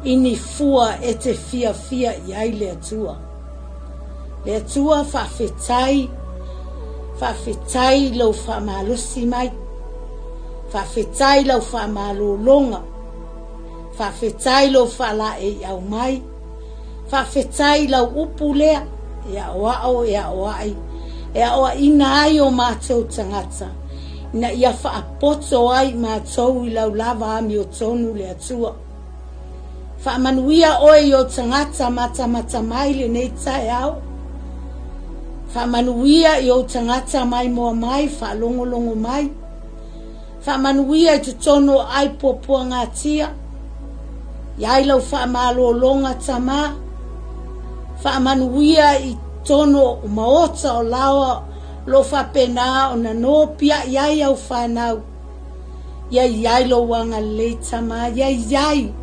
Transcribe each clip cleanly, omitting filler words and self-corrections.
ini fua e te fia iai le atua. Le atua whawhetai lau whamalosi mai, whawhetai lau whamalolonga, whawhetai lau whala e au mai, whawhetai lau upu lea, e aoai, e aoa ina ai o mātou tangata, ina ia whaapoto ai mātou I lau lava ami o tonu le atua. Whaamanuia oe o tangata mata mai le nei tae au, whaamanuia I o tangata mai moa mai, whaalongolongo mai, whaamanuia I tutono ai popua ngā tia, iai lau whaamalolonga tama, whaamanuia I tono o maota o lawa lo whapena o na no pia iai au whanau, iai lo wanga le tama, iai,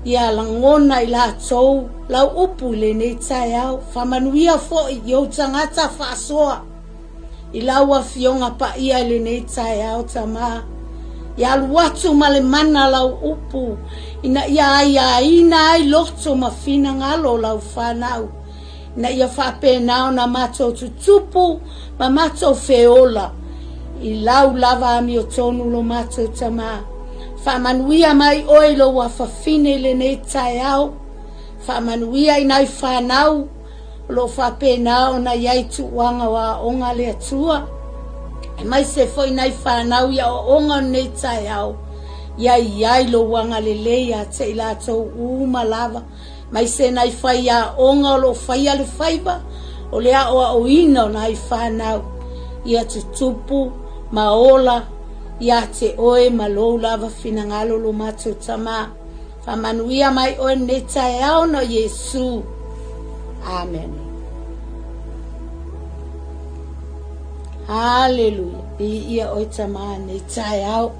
ia langona I la tou lau upu le nei tae au whamanuia fo I o tangata whaasoa I lau a fionga pa ia le nei tae au tama ia luatu male mana lau upu ina ia ina ai loto mawhina ngalo lau whanau ina ia whapenao na mato tutupu ma mato feola I lau lava ami o tonu lo mato tama whamanuia mai oilo wa whawhine le nei tae au. Whamanuia I nai whanau lo whapenao na iai tuwanga wa onga le atua. E mai se foi nai whanau ia o onga nei tae au. Iai lo wanga le leia te ilatou uma lava. Mai se nai whai a onga lo whai ale whaiva. O lea o ina o nai whanau. Ia tutupu, maola, ia te oe ma lou lava finangalo lo matu tama. Whamanuia mai oe ne tae au no Yesu. Amen. Hallelujah. Ia oe tama ne tae au.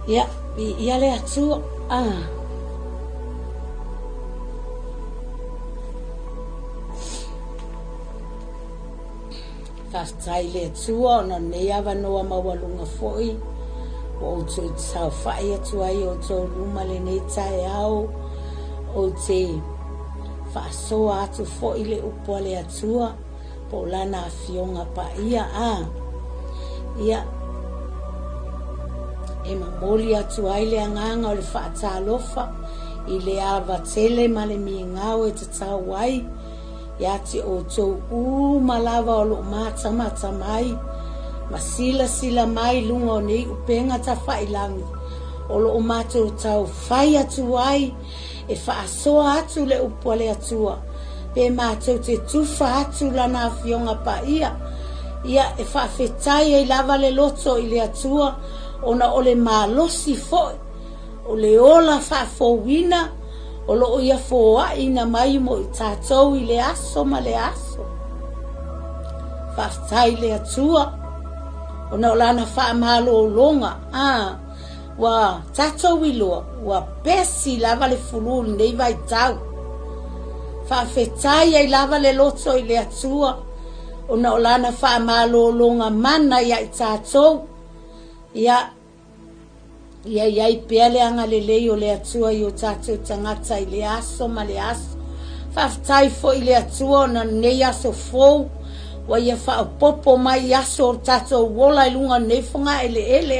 Ia le atua. Whastai le tua na nea wanoa mawalunga foi o te tau whai atu ai o tō luma le nei tae au o te whaasoa atu foi le upua le atua po lana fionga pa ia ia e mamoli atu ai le anganga o le whaatalofa I le awa tele ma le mi ngau e te tau ai ia te o tō malawa o lo mata mai ma sila mai lunga o nei upenga ta whailangi o lo mata o tau whai atu ai e whaasoa atu le upua le atua pe mātou te tufa atu lana fionga pa ia e whaafetai e lava le loto I le atua ona o le malosi foi o le ola whaafowina o lo ia foa ina mai mo I tātou I le aso ma le aso. Whaftai le atua. O na o lana whaamalo longa. Wa tātou iloa. Wa pesi lava le fululu nei vai tau. Whawhetai ai lava le loto I le atua. O na o lana whaamalo longa mana ia I tātou. Iai peale anga le lei o le atua I o tātou tangata I le aso ma le aso. Whaftai fo I le atua na nei aso fou. Wa ia whaapopo mai aso o tātou wola I lunga nefonga ele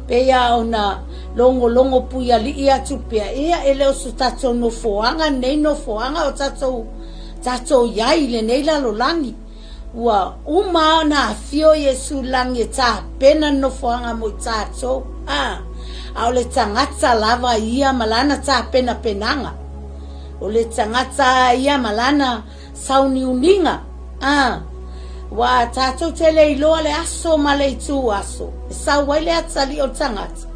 Pe ia o na longo puia li ia tupea. Ia ele o su tātou no foanga, nei no foanga o tātou iai le nei lalo langi. Ua uma na fio Yesu langi tā pena no foanga mo tātou. Au le tangata lava ia malana ta pena penanga. O le tangata ia malana sauni uninga. Wa tātou tele iloa le aso ma le itu aso. Sa waile atali o tangata.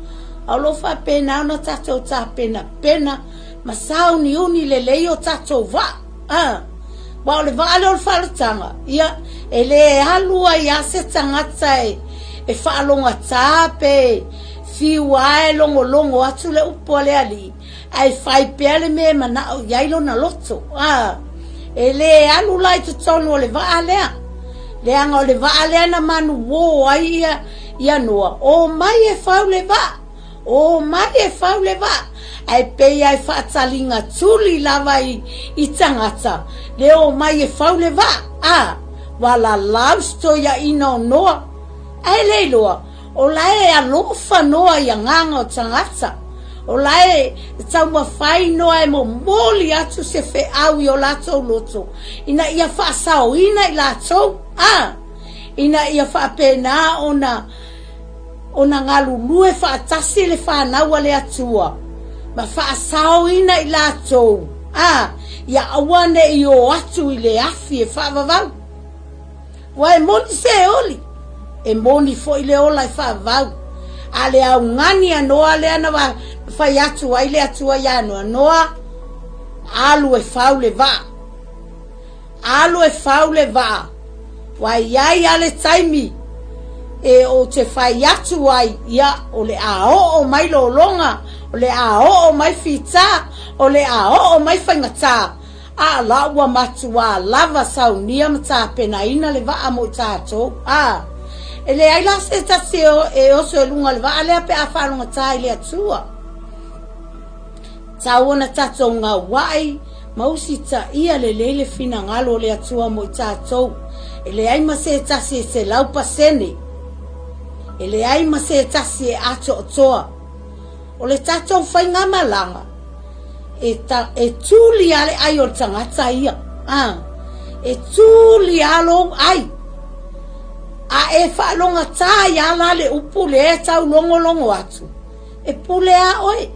Au lo fa pena ona tātou ta pena ma sauni uni le lei o tātou va. Wa o le va ale o le whalatanga. Ia ele halua ia se tangata e whaalonga tāpe. Fiwa longo atu le upo le ali ai fai pele me mana o yailo na loto ele alu lai tu tono le vale le anga le vale na manu wo ai ia noa o mai e fau le va O mai e whau le wā. Ai pei ai whaatalinga tuli lava i tangata. Leo mai e whau le wā. Wala love story ya ina o noa. Ai leiloa. O lae alofa noa ia nganga o tangata. O lae tauma whai noa e mo moli atu se fe au i o latou loto. Ina ia whaasao ina i latou. Ina ia whaapena ona ngalulue whaatasi le whanaua le atua. Ma whaasao ina i latou. Ia awane i o atu i le afi e whaavavau. Wa e moni se oli. E moni fo i le ola i whaavavau. A le au ngani anoa le ana wa whai atu ai le atua i anoa. Alu e whau le vaa. Alu e whau le vaa. Wa iai ale taimi. E o te whai atu ai ia o le ao o mai lolonga. O le ao o mai fita. O le ao o mai whaingata. A la ua matua lava saunia mata pena ina le vaa mo tato. E le ai la se tasi e oso e lunga le vaa le ape a whalunga tai le atua. Tawana tato ngā wai mausita ia le lele fina ngalo le atua mo tato. E le ai ma se tasi e se laupa sene. E le ai ma se tasi e ato otoa. O le tato whai ngā malanga. E tuli ale ai o tangata ia. E tuli alo ai. E whaalonga tā ia la le upu le e tau longo atu. E pule a oi.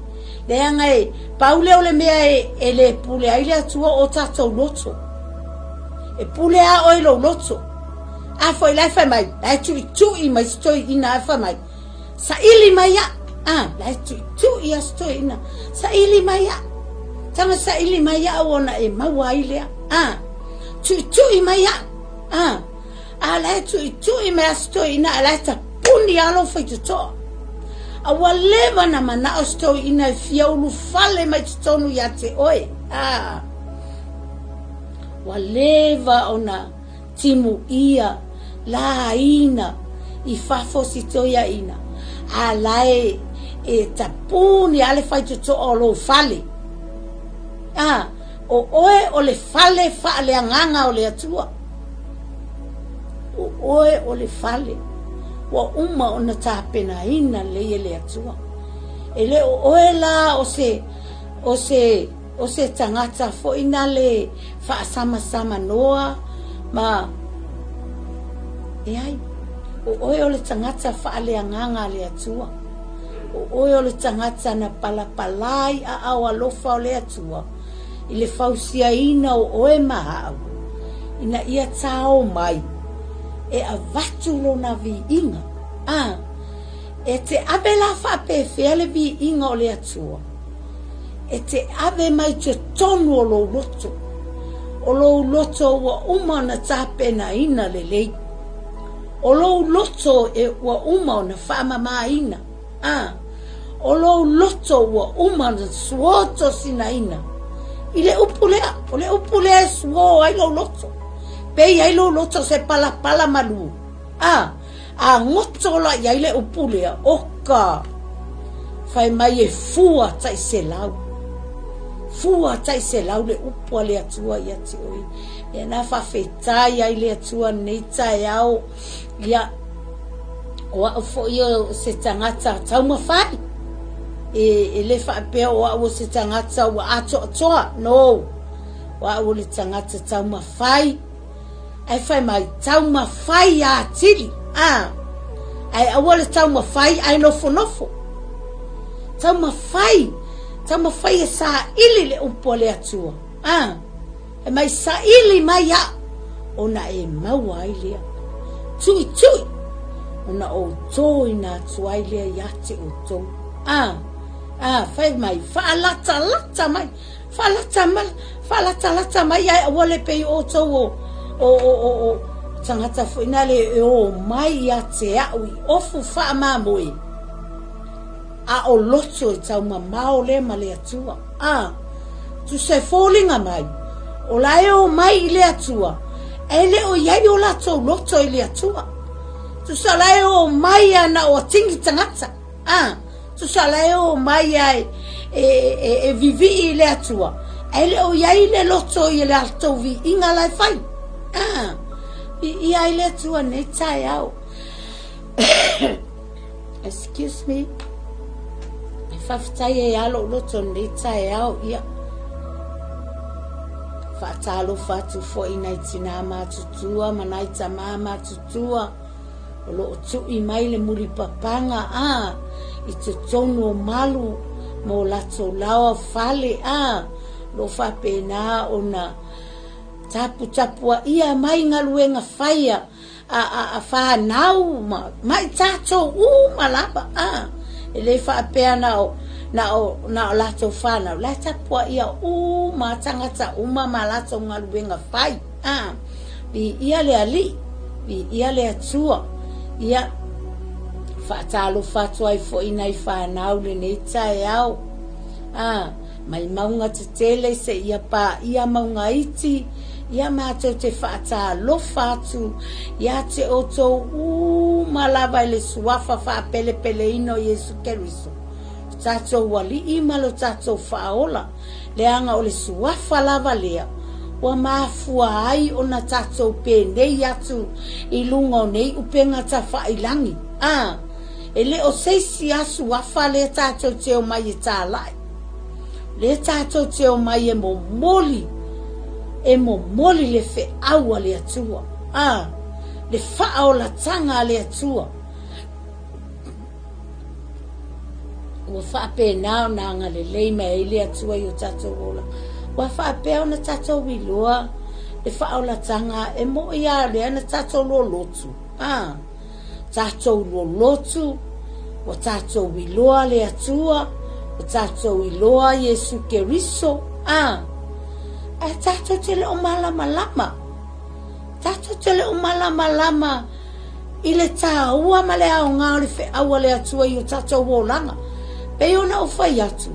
Le anga e paule o le mea e le pule ai le atua o tatou loto. E pule a oi lo loto. A foi lai fai mai. Lai tui mai stoi ina a fai mai. Sa ili mai ya. Lai tui a stoi ina. Sa ili mai ya. Tama sa ili mai ya ona e maua ilea. Tui mai ya. Lai tui mai a stoi ina. Lai ta puni alo fai tutoa. Awa leva na mana o stoi ina e fia ulu fale mai tutonu ya te oe. Wa leva ona timu ia la ina i fafo si toia ina. Lai e tapuni ale fai tutoa o lo fale. O oe o le fale le anganga o le atua. O oe o le fale. Wa uma ona tapena ina le atua. E le o oe la o se tangata fo ina le fa sama noa ma e ai. O oe o le tangata fa le anganga le atua. O oe o le tangata na palapalai a awa lofa o le atua. I le fausia ina o oe mahau. Ina ia tao mai. E a vatulo na vi inga. E te abe la whape fea le vi inga o le atua. E te abe mai te tonu o lo loto. O lo loto wa uma na tapena ina le lei. O lo loto e wa uma na whamama ina. O lo loto wa uma na suoto sina ina. I le upulea, o le upulea suo ai lo loto. Pei ai lo loto se pala malu. A ngoto la i ai le upulea, oka. Fai mai e fua tai se lau. Fua tai se lau le upua le atua i ati oi. E na whawhetai ai le atua nei tai au. Ia, oa ufo iyo se tangata tauma whai. E le whaapea oa o se tangata wa ato atoa. No. Oa o le tangata tauma whai. Ai whai mai tauma whai a tiri. Ai awa le tauma whai ai nofo. Tauma whai e sa ili le upo le atua. E mai sa ili mai a. Ona e maua ai lea. Tui. Ona o tō ina tuai lea iate o tō. Whai mai, whaalata mai. Whaalata mai ai awa le pei o tō o tangata fuina le o mai a te au i ofu wha mamoe. A o loto e tau mamao le ma le atua. Tu se fōlinga mai. O lae o mai i le atua. E le o iai o lato loto i le atua. Tu sa lae o mai ana o tingi tangata. tu saleo mai ai e vivi le atua ele o yai le loto i le alto vi inga lai fai i ai le atua ne tai au excuse me faftai e alo loto ne tai au ia fatalo fatu fo ina tina ma tutua manai tama ma tutua lo tu i mai le muri papanga i te tono malu mo lato lawa fale lo fa pena ona tapu ia mai ngaluenga faia a fa nau mai tato malapa ele fa pena na lato fana la tapu ia ma tangata ma lato ngaluenga fai bi ia le ali bi ia le atua ia fatalo fatu ai fo ina i whanau le nei tae au mai maunga te tele se ia pa ia maunga iti ia mātou te fatalo fatu ia te oto malava le suafa fa pele pele ino Yesu Keriso tatou wali ima lo tatou faola le anga o le suafa lava lea wa mafua ai ona tatou pendei atu i lunga nei upenga ta whailangi ele o seisi asu wafa le tatou teo mai e tālai le tatou teo mai e mo moli le fe aua le atua le whaola tanga le atua ua whapena na nga le leima e le atua i o tatou ola wa whapea na tatou wiloa le whaola tanga e mo ia le ana tatou lo lotu tatou lo lotu wa tatou wiloa le atua wa tatou wiloa Yesu Keriso tatou tele o malama tatou tele o malama i le tāua ma le au ngā le whaua le atua i o tatou wolanga pe ona o whai atu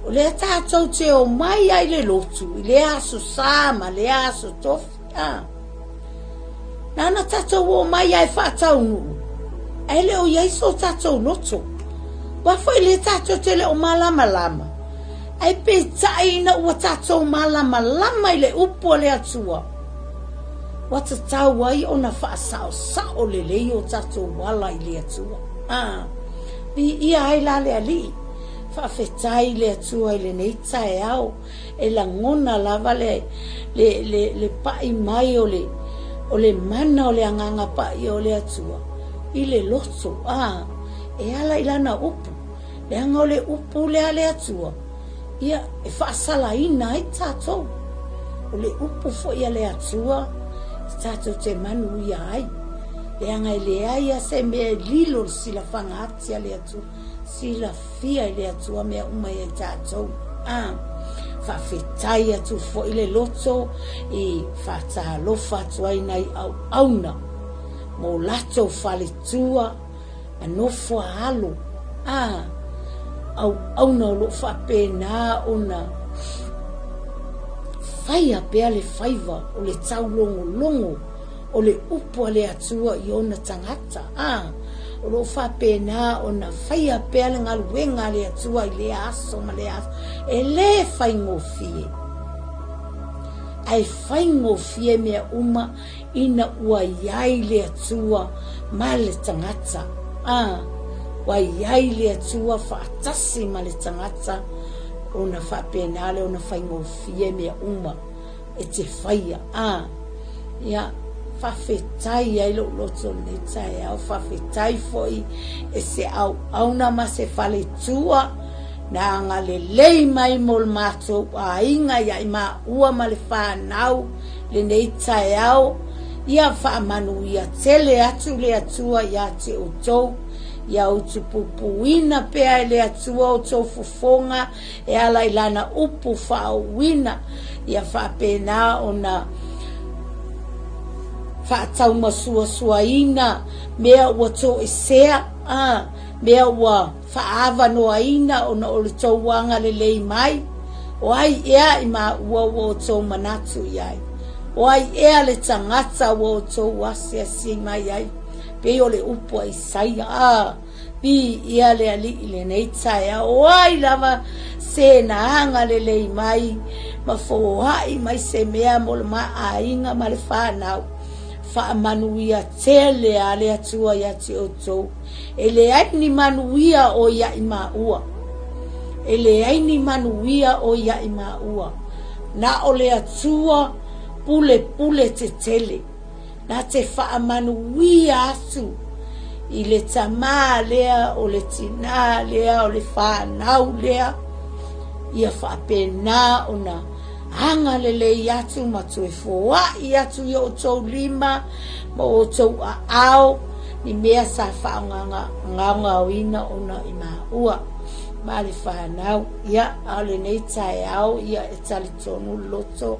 o le tatou te o mai ai le lotu i le aso sama le aso tofi nana tatou o mai ai whaatau nuu ele o yaiso tatou loto wa foi le tatou tele o malama ai pe taina ua tatou malama i le upo le atua wa tatau ai ona whaasao le lei o tatou wala i le atua bi ia ai la le ali whawhetai le atua i le nei tae au e la ngona lava le pai mai o le mana o le anganga pai o le atua i le loto e ala ilana upu le anga o le upu le ale atua ia e whaasala ina ai tatou o le upu fo ia le atua tatou te manu ia ai le anga i le aia se mea lilo sila whangati a le atua sila fia i le atua mea umai ai tatou whawhetai atu fo i le loto i whaatalofa atu ai nei au auna mo lato whaletua anofo alo au auna o lo whapena ona whaia pea le whaiva o le tau longo o le upo le atua i ona tangata o lo whapena ona whaia pea le ngaluenga le atua i le aso ma le aso e le whaingofie ai whaingofie mea uma ina ua iai le atua ma le tangata wa iai le atua whaatasi ma le tangata ona whapena le ona whaingofie mea uma e te whaia ia whawhetai ai lo loto le tae au whawhetai foi e se au na ma se whale tua na anga le lei mai mol mato a inga ia ima ua ma le whanau le nei tae au ia whaamanu ia tele atu le atua ia te utou ia utu pupuina pea le atua o tau fufonga e ala ilana upu whaawina ia whapena ona whaatau masua ina mea ua to esea mea ua whaava noa ina ona o le tau wanga le lei mai o ai ea ima ua o tau manatu iai o ai ea le tangata ua o tau wase asi mai ai pe o le upu ai saia pi ia le ali le nei tai ai lava se na anga le mai ma fo hai mai se mea mo ma ainga ma le whanau fa manuia tele ale atua ia ti oto ele ai ni manuia o ia i maua ele ai ni manuia o ia i maua na ole atua pule te tele na te fa manuia asu i le tama lea o le tina lea o le whanau lea ia whapena ona hanga le iatu ma tue foa iatu i o tau lima ma o tau a ao ni mea sa whaonganga o ina ona i maua ma le whanau ia au le nei tae au ia e tali tonu loto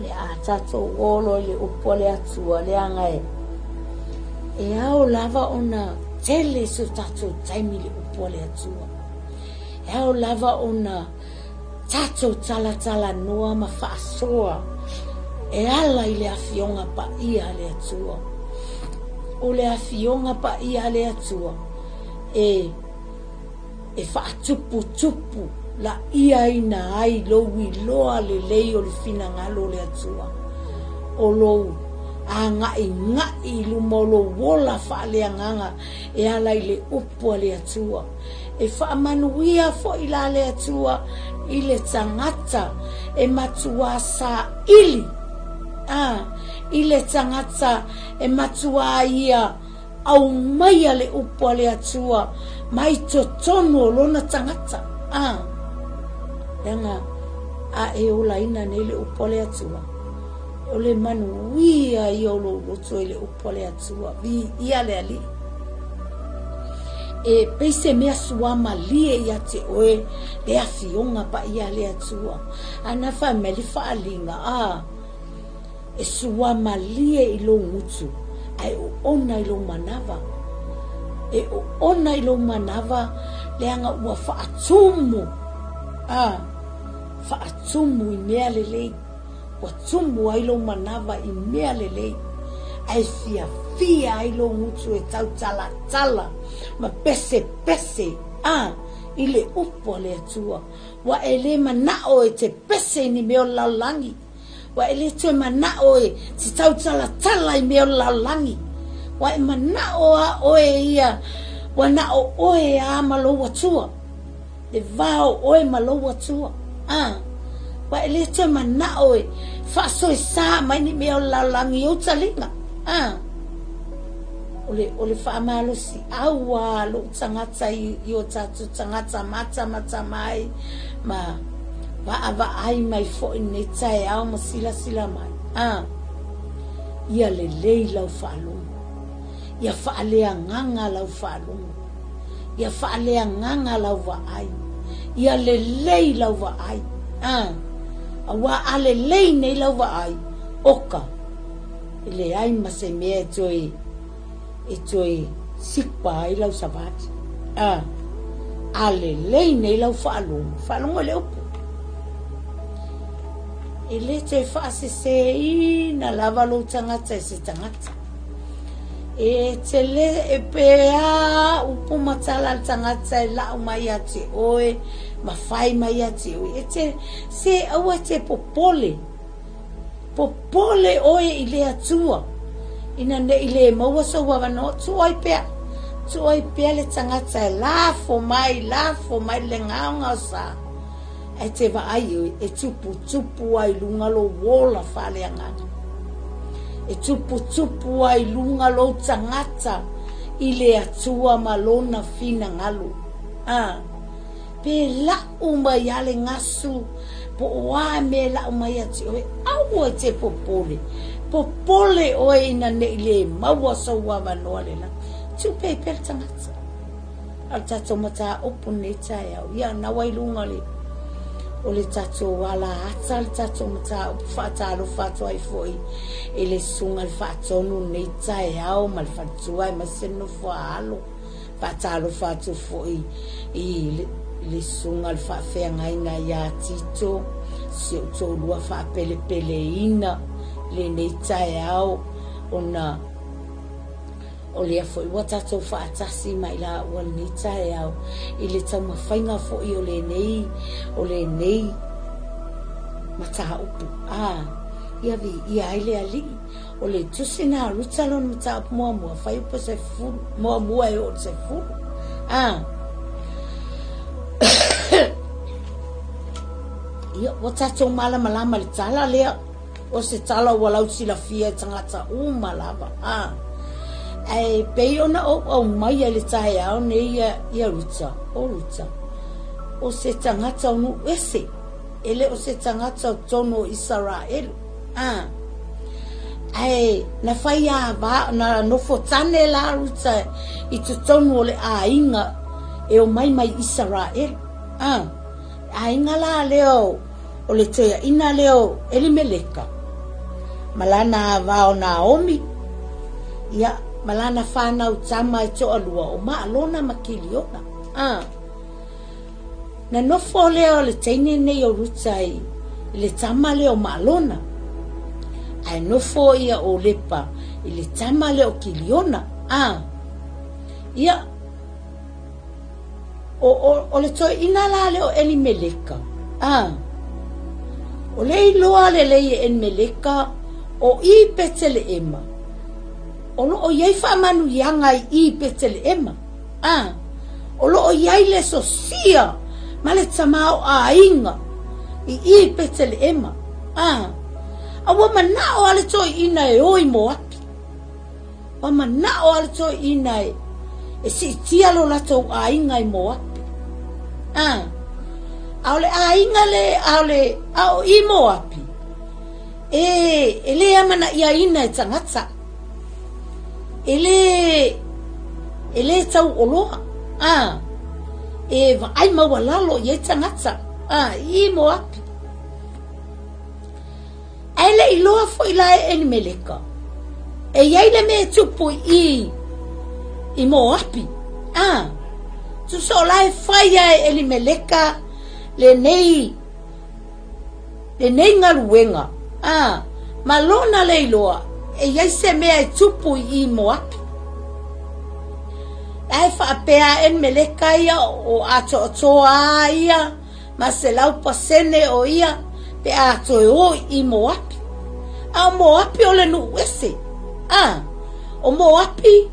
le a tato olo le upo le atua le angae e au lava ona tele so tato taimi le upo le atua e au lava ona tato tala noa ma whaasoa e ala i le awhionga pa ia le atua o le awhionga pa ia le atua e whaatupu la ia ina ai lowi loa le lei o le fina ngalo le atua o lou a ngai lumolo wola whaalea nganga e ala i le upua le atua e whaamanuia fo i la le atua i le tangata e matua sa ili i le tangata e matua ia au mai le upua le atua mai totono o lona tangata Lenga a e ola ina nei le upua le atua o le manuia i o lo loto i le upua le atua vi ia le ali e peise mea suama lie ia te oe le awhionga pa ia le atua ana wha meli whaalinga e suama lie i lo ngutu ai o ona i lo manava e o ona i lo manava le anga ua whaatumu whaatumu i mea le lei wa tumu ai lo manava i mea le lei ai fia ai lo ngutu e tau tala ma pese i le upo le atua wa ele manao e te pese ni meo laulangi wa ele tue manao e te tau tala i meo laulangi wa e manao a oe ia wa nao oe a malo watua le vao oe malo watua wa ele tue manao e faso e sa mai ni meo laulangi o talinga ole whaamalo si awa lo tangata i o tatu tangata mata mai ma wa ai mai fo ne tai au ma sila mai ia le lei lau whaalungu ia whaalea nganga lau whaalungu ia whaalea nganga lau wa ai ia le lei lau wa ai awa ale lei nei lau wa ai oka le ai ma se mea e toi sikpa ai lau sabati ale lei nei lau whaalungu le upu e le toi whaasese i na lava lo tangata e se tangata e te le e pea upu matala tangata e lau mai ati oe ma whai mai ati oe e te se aua te popole oe i le atua ina ne ile maua so wano tuai pea le tangata e lafo mai le ngaunga sa e te va ai e tupu ai lunga lo wola fale anganga e tupu ai lunga lo tangata ile atua malona fina ngalu pe la uma yale ngasu po wa me la uma ya ti au te popole oe ina ne ile maua so wa manole la tu pe per tangata al tato mata opu ne tai au ia na wailunga le o le tato wala atal tato mata fatalo fato ai foi ele sunga al fatonu ne tai au mal fatua ma seno falo fatalo fato foi le sunga al fa fe ngaina ya tito se to lua fa pele ina le nei tai au o lea foi ua tatou faatasi mai la ua lenei taeao i le taumafaiga foʻi o lenei mataupu ia viia ai le alii o le tusi na ruta lona mataupu muamua fai upa saifulu muamua e o le saifulu ia ua tatou malamalama le tala lea o se tala ua lausilafia e tagata uma lava ai pei ona au mai ai le taeao nei ia ruta o se tagata onu ese ele o se tagata o tono o Israel ai na fai ava na nofo tane la ruta i tonu o le ainga e o mai Israel ainga la leo o le toia ina leo Elimeleka malana ava o Naomi ia malana whanau tama e to alua o maalona makiliona na nofo leo le teine nei o ruta i le tama leo maalona ai nofo ia o lepa i le tama leo kiliona ia o le toi ina la leo Elimeleka o le iloa le lei Elimeleka o i Beteleema o lo o iai whaamanu ianga i Beteleema o lo o iai le sosia ma le tamao a inga i Beteleema a wa manao ale toi ina e oi Moapi wa manao ale toi ina e si tia lo lato a inga i Moapi aole a inga le aole ao i Moapi e le amana ia ina e tangata ele tau oloa e va ai mawalalo ye tangata i Moapi ele iloa fo ila Elimeleka e yai le me tupu i Moapi tu so lai faya Elimeleka le nei ngaluenga malona le iloa e yai se mea e tupu i Moapi ai fa apea Elimeleka ia o atoa ia ma se lau pasene o ia pe ato o i Moapi a Moapi o le nu ese o Moapi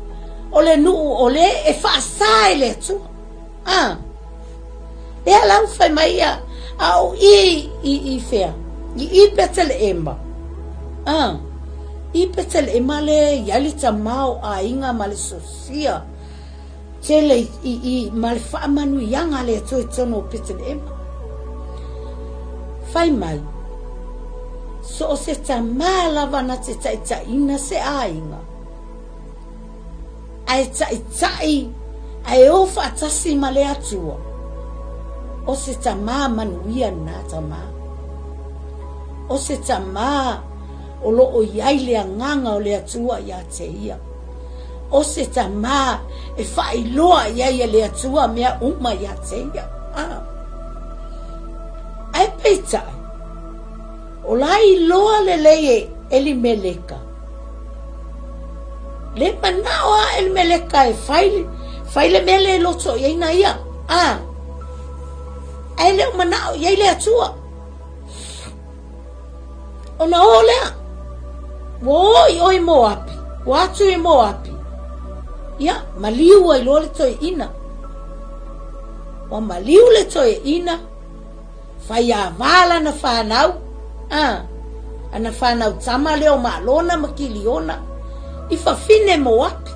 o le nu o le e fa sai le tu e lau fai mai au i fea i Beteleema i Beteleema le yali tamao a inga ma le sosia tele i ma le whaamanu ianga le toi tono Beteleema fai mai so o se tamala vana te taitaina se ainga ai taitai ai ofa atasi ma le atua o se tama manuia na tama o se tama o lo o iai le anganga o le atua ia te ia o se tama e whailoa iai le atua mea uma ia te ia ai peitai o lai loa le leye Elimeleka le manawa Elimeleka e faile mele loto ina ia ai le manao ia le atua ona olea oi Moapi watu i Moapi ia maliu ai lo le to ina o maliu le to ina fai avala na whanau ana whanau tama leo maalona makiliona i whawhine Moapi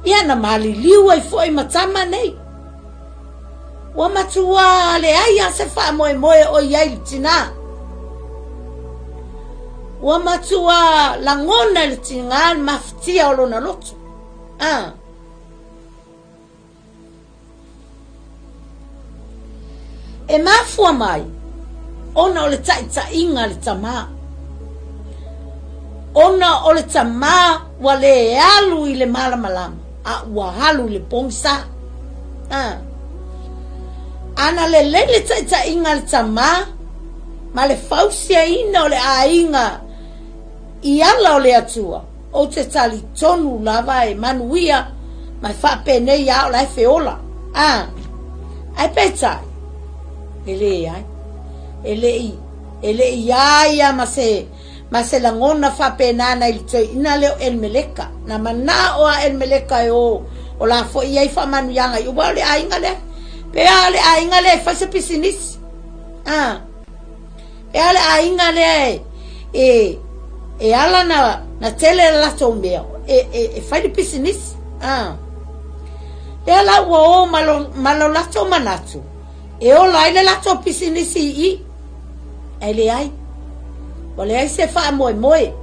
ia na maliliu ai foi matama nei wa matua le aia se wha moe o iai tina wa matua langona le tingan maftia o lona lotu e mafua mai ona o le taʻitaʻiga le tamā ona o le tamā ua lē alu i le malamalama a ua alu i le pogisa ana lelei le taʻitaʻiga le tamā ma le fausiaina o le aiga i ala o le atua o te tali tonu lava e manuia mai whapene ia o lai feola. Ai petai. Ele ai. Ele ia ma se langona whapena na ili toi ina leo el meleka. Na mana o el meleka e o la fo ia i whamanu yanga i uwa le ainga le. Pea le ainga le whaise pisinisi. Pea le ainga le e ala na tele lato mea. Whaile pisinisi. Te la ua o malo lato manatu. E o lai le lato pisinisi i. E le ai. Wale ai se wha moe moe.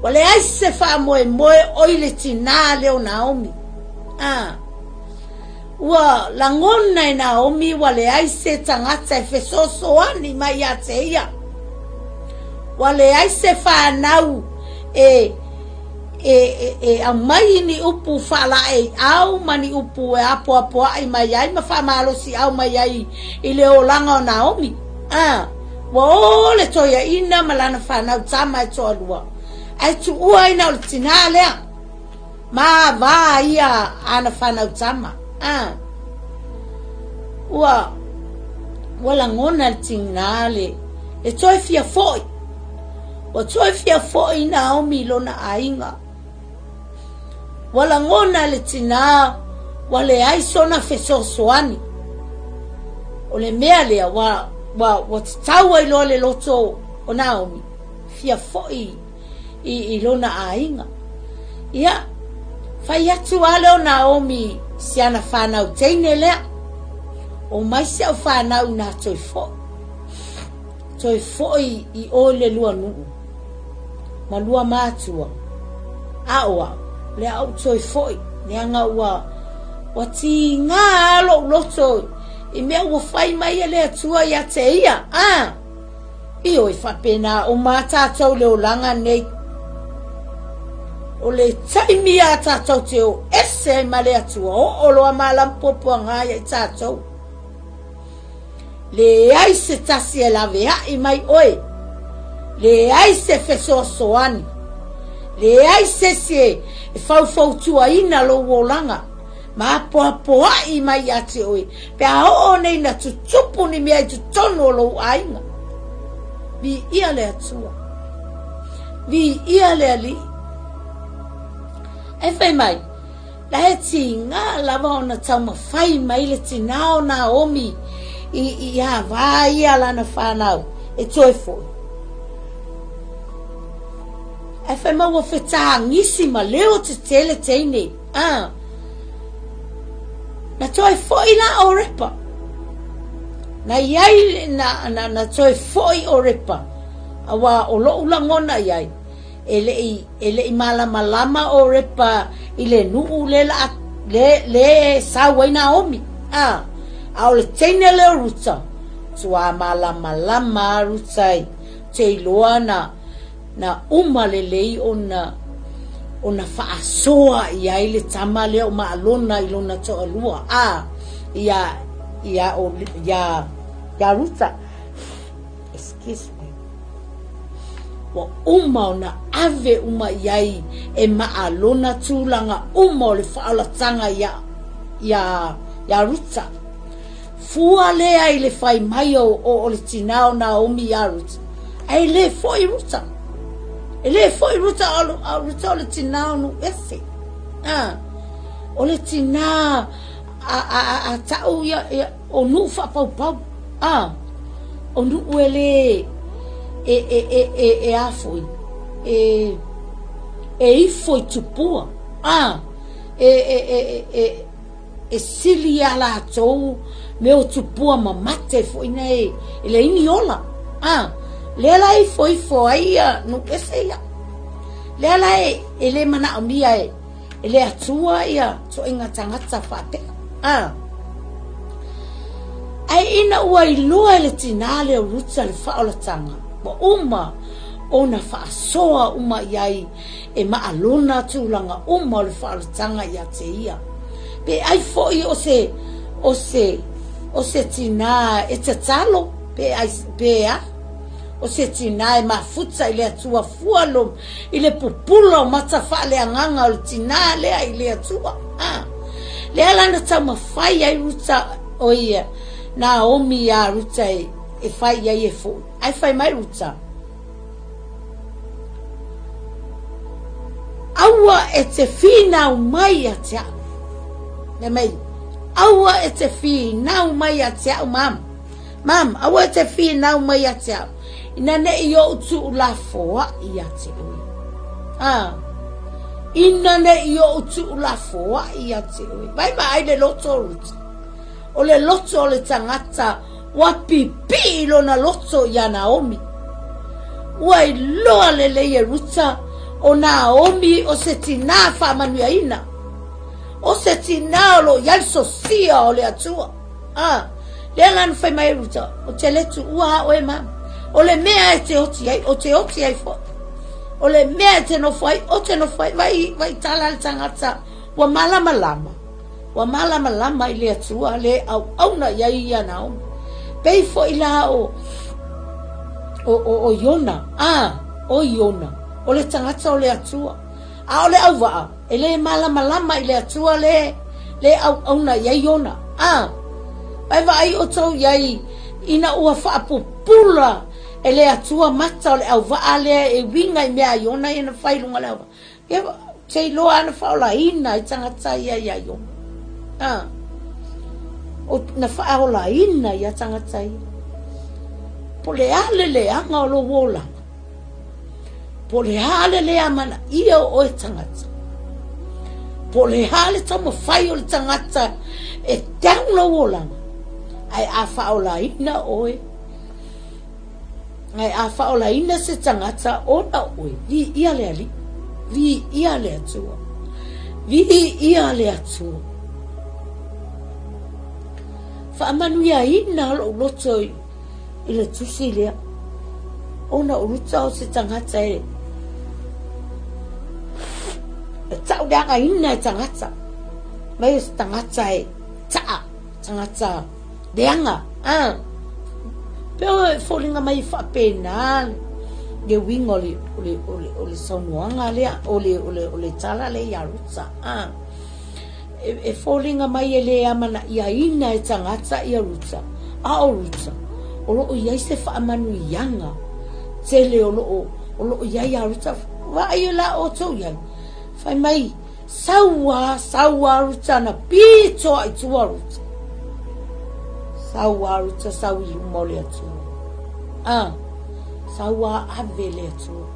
Wale ai se wha moe moe oile tina leo Naomi. Ua langona e Naomi wale ai se tangata e fesosoani mai a te ia. Wale ai se whanau a mai ni upu whala e au mani upu e apo ai mai ai ma whamalo si au mai ai i leo langa o Naomi. Wa ole toia ina malana whanau tama e toa lua. Ai tu ua ina o le tina lea. Ma va ia ana whanau tama. Wala ngona le tina le. Le toi fia foi. Wa toi fia foi Naomi lona ainga. Wala ngona le tina. Wale ai sona fesosoani. O le mea lea wa te taua i loa le loto o Naomi. Fia foi i lona ainga. Ia. Fai atu ale o Naomi si ana whanau teine lea. O mai se au whanau na toi foi. Toi foi i o le lua nuu. Ma lua mātua. Aoa. Le au toi foi. Ne anga wa ti ngā alo loto. I mea ua whai mai e le atua i a te ia. I oi whapena o mātātou leo langa nei. O le taimi a tātou te o ese ma le atua. O loa malampopo ngā i tātou. Le ai se tasi e la vea i mai oe. Le ai se fesoasoani. Le ai se e whauwhautua ina lo wolanga. Ma apoa i mai ate oe. Pe a o nei na tutupu ni mea i tutono lo ainga. Vi ia le atua. Vi ia le ali. E whai mai. La he ti ngā lava o na tau ma whai mai le ti nao Naomi. I a vai ala na whanau. E toi foi. E whai mau a whetā ngisi ma leo te tele teine. Na toi foi la o repa. Na iai na toi foi o repa. Awa o lo ulangona iai. Ele i malama o repa. Ile nuu le sawai Naomi. Au le teine leo Ruta. Tua malama Ruta. Te iloa na uma lelei ona whaasoa i ai le tama leo maalona i lona toa lua. Ia Ruta. Excuse me. Wa uma ona ave uma iai e maalona tūlanga uma o le whaalatanga ia Ruta. Fua lea i le whai mai o le tinao Naomi ia Ruta. Ai le foi Ruta. Ele foi Ruta o le tinao nu ese. O le tina a tau o nu whapau. O nu ele a foi. I foi tupua. Sili ala tou meu tupua mamate foi nei. Ele iniola. Lela i foi no ese ia. Lela ele mana omia ele atua ia so inga tangata fate. Ai ina ua ilua ele tinale o Ruta le whaolatanga. Wa uma ona whaasoa uma iai e maalona tūlanga uma le whaolatanga ia te ia. Pe ai foi o se tina e te talo pe o se tina e mafuta i le atua fualo i le pupula o matafa le anganga o le tina lea i le atua le ala na tau mawhai ai Ruta o ia Naomi a Ruta e whai ai e fo ai whai mai Ruta aua e te whina mai a te au ne mai aua e te whina mai a te au mam aua e te whina mai a te au ina ne i o utu la foa i a te ui ina ne i o utu la foa i a te ui vai ai le loto Ruta o le loto o le tangata wa pipi lo na loto ya Naomi wa i loa le le Ruta o Naomi o se tina fa manuaina o se tina lo yal sosia o le atua le lan fai mai Ruta o te letu ua o e mam o le mea e te oti ai fo o le mea e te no fai o te no fai vai tala le tangata wa malama lama i le atua le au na iai ia Naomi pei fo i la o Iona o Iona o le tangata o le atua o le au waa e le malama i le atua le au na iai Iona vai o tau iai ina ua whaapupula e le atua mata o le au waa le e winga i mea Iona ina whailunga le au waa te loa ana whaola ina i tangata iai Iona o na whaola ina i tangata ia po le ale le anga o lo wola po le ale le amana ia o e tangata po le ale tamo whai o le tangata e tau lo wola ai a whaola ina oe ai a whaola ina se tangata o na oe vi ia le ali vi ia le atua whaamanuia ina lo loto i le tusi lea ona o Ruta o se tangata e tau deanga ina e tangata mai se tangata e tangata deanga pero e folinga mai whapena le winga o le saunuanga lea o le tala le ia Ruta e folinga mai e le amana ia ina e tangata ia Ruta o Ruta o loo iai se whaamanuianga tele o loo iai a Ruta vai o la o tau iai fai mai saua Ruta na pito ai tua Ruta saua Ruta sau i uma o le atua saua ave le atua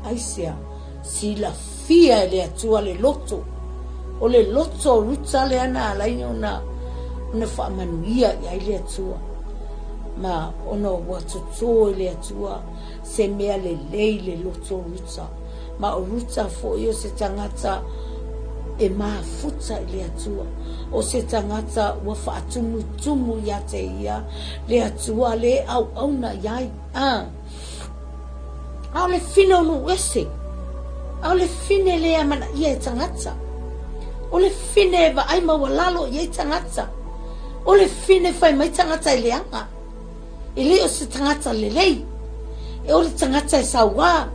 aisea sila fia le atua le loto o le loto Ruta le ana alaini ona whaamanuia iai le atua ma ono watoto le atua se mea le le loto Ruta ma o Ruta fo io se tangata e mafuta le atua o se tangata wa whaatumu ia te ia le atua le au na iai au le fine onu wese au le fine le amana ia e tangata o le fine va ai mawalalo ia e tangata o le fine fai mai tangata i leanga ele o se tangata lelei e o le tangata e saua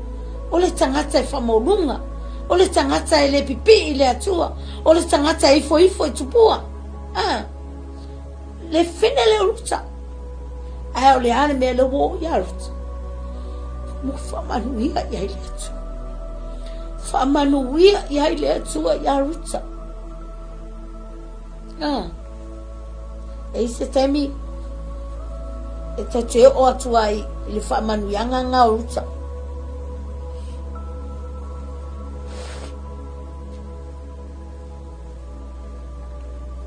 o le tangata e whamolunga o le tangata e le pipi i le atua o le tangata e ifo i tupua le fine le Ruta o le ane mea le wo ia Ruta mo whamanuia ia i le atua whamanuia ia i le atua ia Ruta e se temi e te o atua i le whaamanuianga ngā Ruta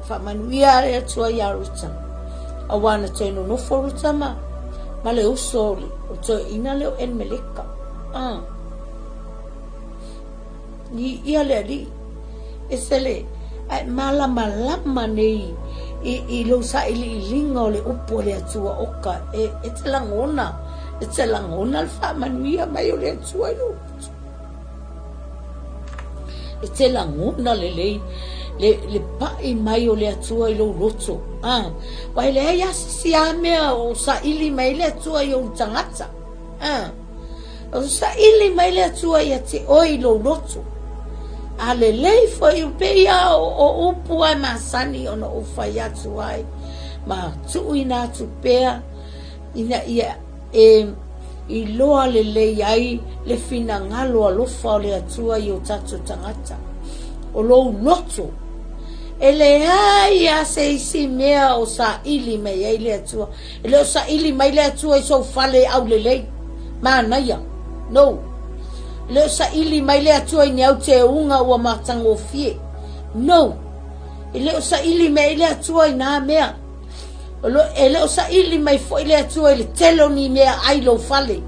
whaamanuia le atua ia Ruta a wana tēno nofo Ruta ma le uso o te ina leo en meleka ni ia le ali e se le malama nei i lo sa ili linga o le upo le atua oka e te langona le whaamanuia mai o le atua i lo e te langona le pai mai o le atua i lo roto wai le hei asisi a mea o sa ili mai le atua i o tangata o sa ili mai le atua ia te oi lo loto a le lei fo i peia o upu ai masani ona ufa ia tu ai ma tu ina tu pea ina ia i loa le lei ai le fina ngalo alofa o le atua i o tatu tangata o lo loto ele ai a se isi mea o sa ili mai ai le atua ele o sa ili mai le atua i so fale au le lei mana ia no le sa ili mai le atua i niau te unga ua matango fie no ele o sa ili mai le atua i na mea ele o sa ili mai fo ile atua i le telo ni mea ai lo fale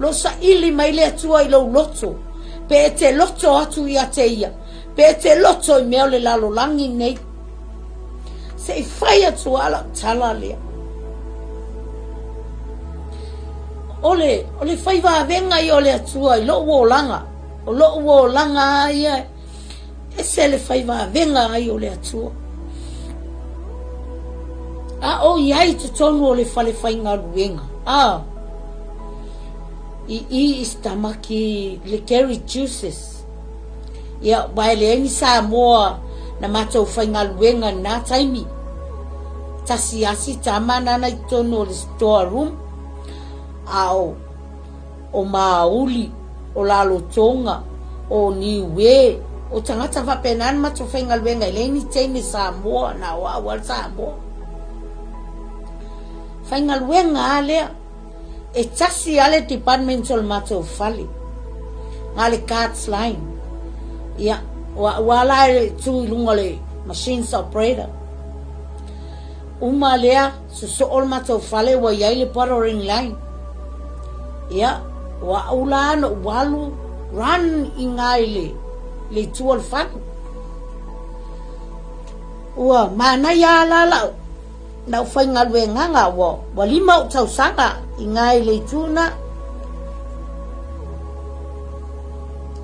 lo sa ili mai le atua i lo loto pe te loto atu ia te ia pe te loto i mea le lalo langi nei se i fai atu ala tala lea ole fai va venga i ole atua i lo langa o lo langa ia e se le fai va venga ai ole atua o iai te tonu o le fale fai ngā ruenga i istamaki le carry juices ia vai le ni sa moa na matou fai ngā ruenga na taimi tasi asi tamana na i tonu o le store room o mauli o lalo tonga o niwe o tangata vapenan matou fai ngā ruenga i le ni teini sa moa na wa sa moa fainga luenga alea e tasi ale departmental matou fali ngale cards line ia wala tu lunga le machines operator uma lea so ol matou fali wa ia le powering line ia wa ulano walu run ingaile le tuol fan wa mana ya la na fai ngalwe nganga wa lima o tau sanga i ngai le tuna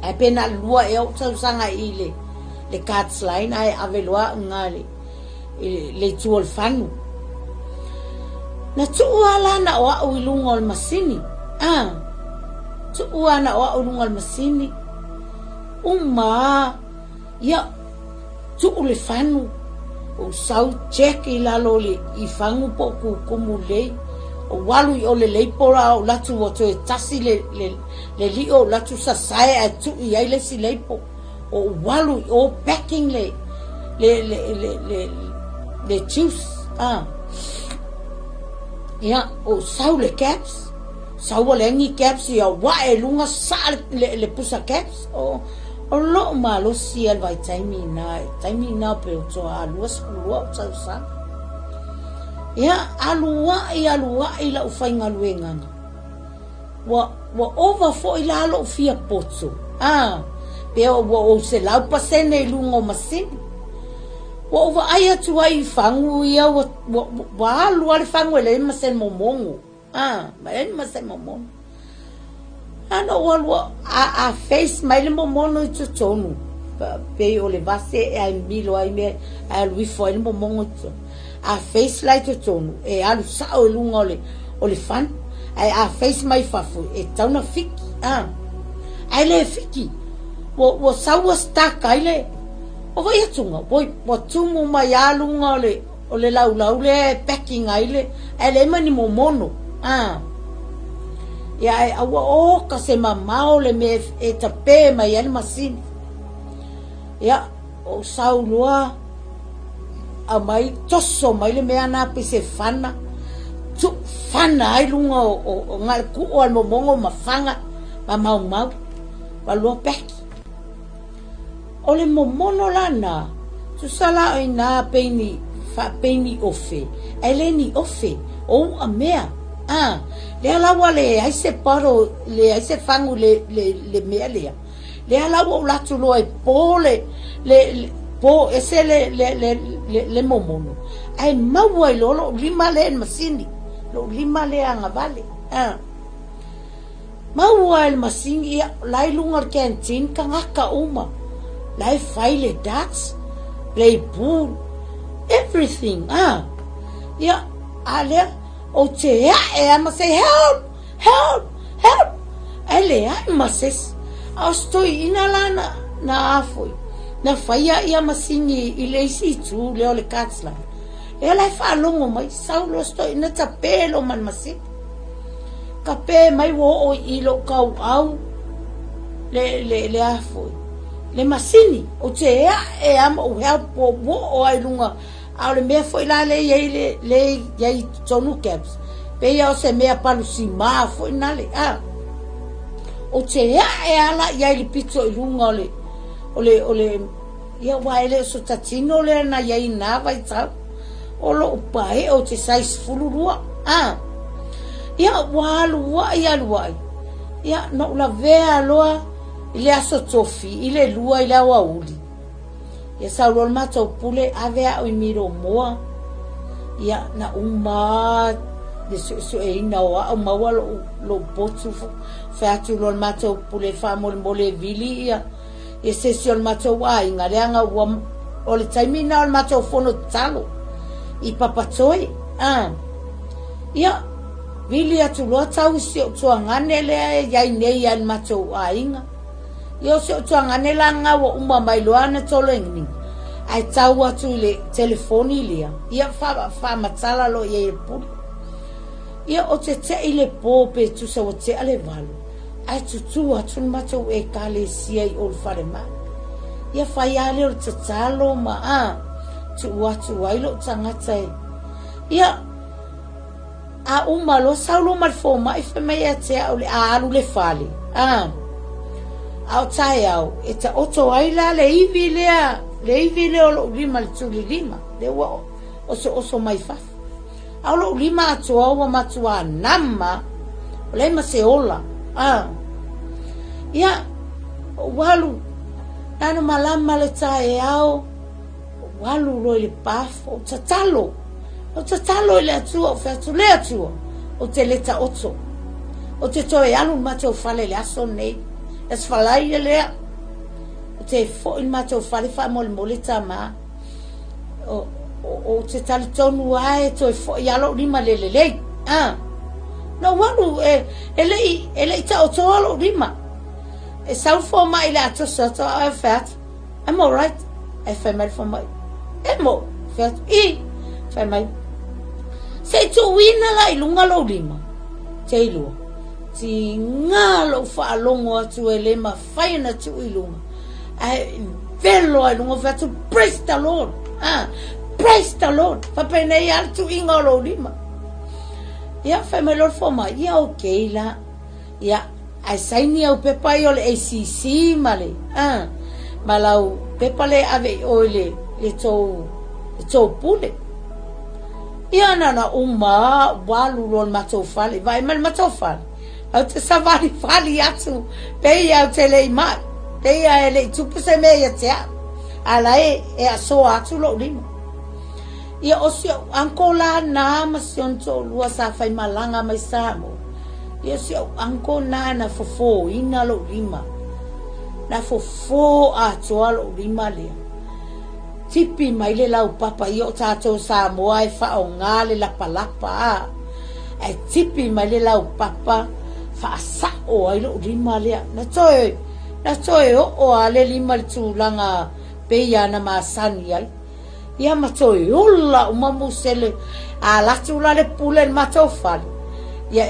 e pena lua e o tau sanga i le cards line ai avelua ngai le tuol fanu na tuala na o ilunga o masini tuala na o ilunga o masini ya tuule fanu o sau check i lalo le i fangu po kumule o walu i o le leipora o latu o to tasi le li o latu sa sai a tu i ai le si leipo o walu o packing le juice ya o sau le caps sau le ngi caps ya wa e lunga sa le pusa caps o lo malo si al vai taimi na pe to alua skulu tau sa ya alua i la ufainga luenga wa over fo ila lo fia potso pe o se la pasene lungo masini wa over aya tu ai fangu ia wa lu al fangu le masen momongo ma en masen momongo ano walwa a face mai le momono i tonu pe o le vase e ai milo ai me a lui foi le momono a face lai tonu e alu sa o lunga o le fan a face mai fafu e tauna fiki ai le fiki wo sawa staka ai le o vai atunga wo tumu mai alunga o le lau le packing ai le mani momono ya awa o ka se mamao le me e tape mai al masini ya o saulua a mai toso mai le mea na pe se fana tu fana ai lunga o ngal ku o al momongo mafanga mau wa lo peki o le momono lana tu sala ina peini ofe eleni ofe o a mea le alawa le ai se paro le ai se fangu le mea le alawa la tu lo e pole po ese le momono ai maua i lo lima le masini lo lima le anga vale maua el masini lai lungar canteen kangaka uma lai file darts play pool everything ya ale o te e ama say help, help. Ele ai mases. Astoi inalana na afoi. Na faia ia masini ile isi tu le ole katsla. Ela fa longo mai saulo stoi na tapelo man masi. Kape mai wo o ilo kau au le afoi. Le masini o te e am o help wo o ai lunga. Au le mea foi la le yei tonu caps. Pe ia o se mea palu si maa foi nale. O te e ala yei li pito i lunga ole ia waile so tatino le na yei nava i tau. O lo upae o te sais fulurua. Ia walu wa ia luai. Ia no la vea loa ile aso tofi, ile lua ile awauli. Ia saulol mato pule avea o imiro moa. Ia na uma de so e ina o maua lo botu featu lol mato pule fa mole vili ia. Ia sesiol mato wa inga leanga o le taimina o mato fono talo. I papatoi. Ia vili atu loa tau si o tua ngane lea yai nei an mato wa inga. Ia si o tua ngane la nga wa uma mailoana tolo ingni. Ai tau atu le telefoni lia. Ia fa matala lo ia puli. Ia o te ile pope tu sa o te ale valu. Ai tutu atu mato e kale sia i ol fare ma. Ia fa iale o te talo ma tu atu wailo tangata e. Ia a uma lo saulo malfo mai fe mai te ole alu le fale. Au tai au eta oto aila le ivi le o lima le tuli lima le wa oso mai fa au lo lima atu au matua nama le ma se ola ia walu nano malama le tai au walu lo le pafo o tatalo le atu o fe tu le atu o te leta oto o te toe alu mato fale le aso nei es falai lea te fo il mato fale fa mole tama o te tali tonu ai to fo yalo lima le no walu ele ta o to lima e sau fo mai la to so to fat I'm all right e fa mal fo mai emo fat fa mai se tu wina la ilunga lo lima te ilu ti ngalo fa longo atu ele ma faina tu ilunga ai velo ai lunga fa tu praise the Lord praise the Lord fa pena ia tu ingalo lima ia fa me lor fo ma ia okay la ia ai saini au pepa yo le ACC male malau pepa le ave ole le to pule ia na uma walu lon mato fale vai mal mato fale au te savali fali atu pe au te le mai pe ele tu se me ia te ala e aso atu lo lima ia osio ankola na masion to lua sa fai malanga mai samo ia sio anko na fofo ina lo lima na fofo atu lo lima le tipi mai le lau papa io tato sa moai fa o ngale la palapa ai tipi mai le lau papa fa sa o ai lo lima le na toe o ale lima tu langa pe ya na masani ai ia ma toe ola uma musele a la tu la le pule ma to fal ia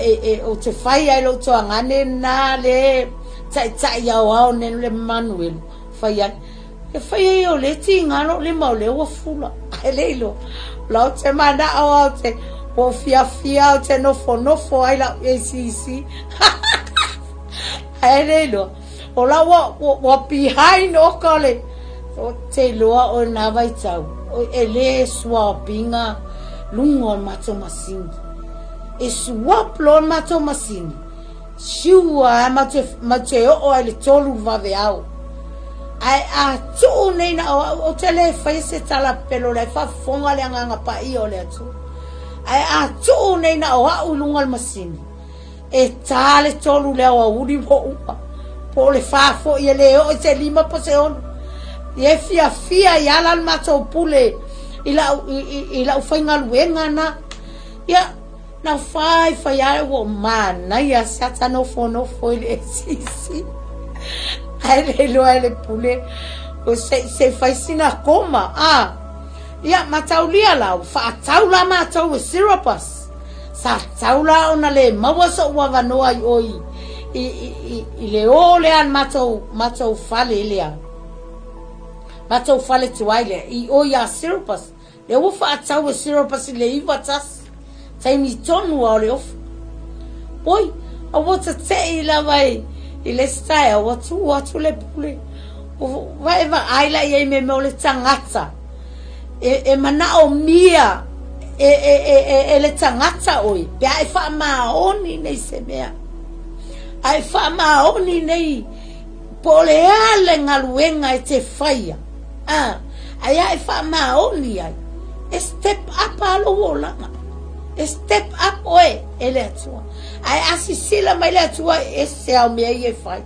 o te fai ai lo to ngane na le tai ya o ne le manuel fai e fai o le tinga no le mau le o fula ele lo la te mana o te o fia o te no fo ai la ACC ele lo o la wo behind o kole o te loa o na vai tau o ele swapinga lungo mato masini e swap lo mato masini shua mato o ele tolu vaveau ai a tu nei na o tele fai se tala pelo le fa fonga le nganga pa i o le tu ai a tu nei na o lunga masini e tale tolu le o uri po le fa fo i le o te lima po se on e fia ya la mato pule ila ufainga luenga na ya na fai ai wo mana ia sata no fo ele sisi ai le pule o se fai sina koma ia mataulia la fa taula matau syrupas sa taula ona le mawaso wa vanoa oi i le ole an matau fale lea matau fale tuaile i oia syrupas le ufa atau syrupas le ivatas taimi tonu o le ofa oi a wata te la vai i le style watu le pule vai va aila i me le tangata e mana o mia e le tangata oi pe ai fa maoni nei se mea ai fa maoni nei pole ale ngaluenga e te faia ai fa maoni ai step up alo wolanga step up oe ele atua ai asisila mai le atua e se au mea i e fai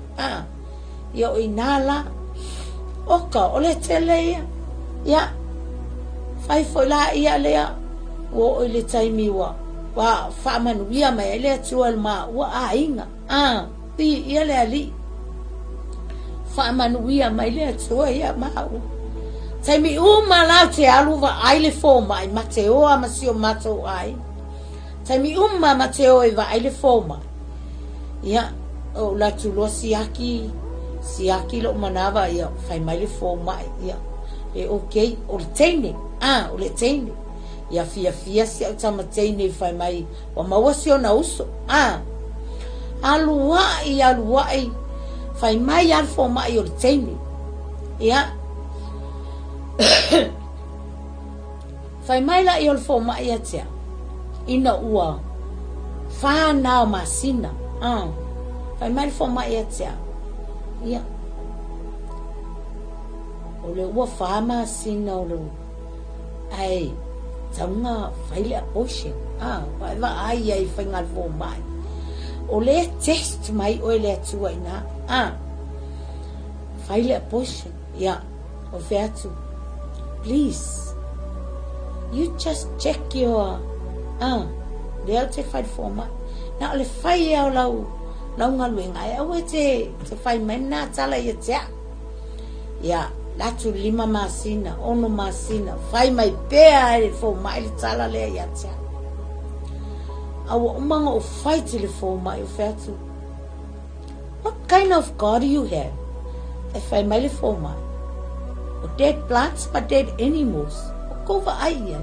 yo inala oka ole teleia ya fai foi la ia lea o ile taimi wa fa manuia mai ele atua ma wa ainga ia le ali fa manuia mai le atua ia ma taimi uma la te aluva aile fo mai mateo amasio mato ai taimi uma mateo e va aile fo mai ia o la tulo siaki lo manava ia fai mai le fo mai ia e okay o le teine o le teine ia fia si au tama teine fai mai o mawasio na uso aluai fai mai al fo mai o le teine ia fai mai la i le fo mai ia tea ina ua fa na masina fai mai le fo mai ia tea ia o le ua fa masina o le ai taunga fai le abortion vai va ai fai ngal fo mai o le test mai o le atua ina fai le abortion ia o featu please you just check your le te fai fo mai na le fai au lau ngaluenga au te fai mena tala ia tea ia latu lima masina ono masina fai mai pea le fo mai le tala le ia tea au umanga o fai te le fo mai o featu what kind of God do you have e fai mai le fo mai o dead plants but dead animals o kova ai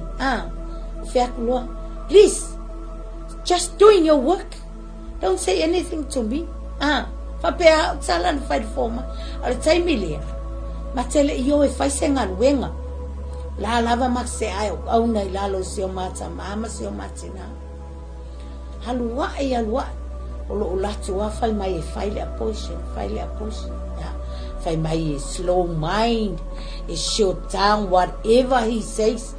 featu loa please just doing your work don't say anything to me fa pea tala na fai le fo mai ale taimi lea matele iyo e fai se ngaluenga la lava makse ai au nei lalo sio mata mama sio matina halua o lo latu wa fai mai e fai le abortion fai mai e slow mind e shut down whatever he says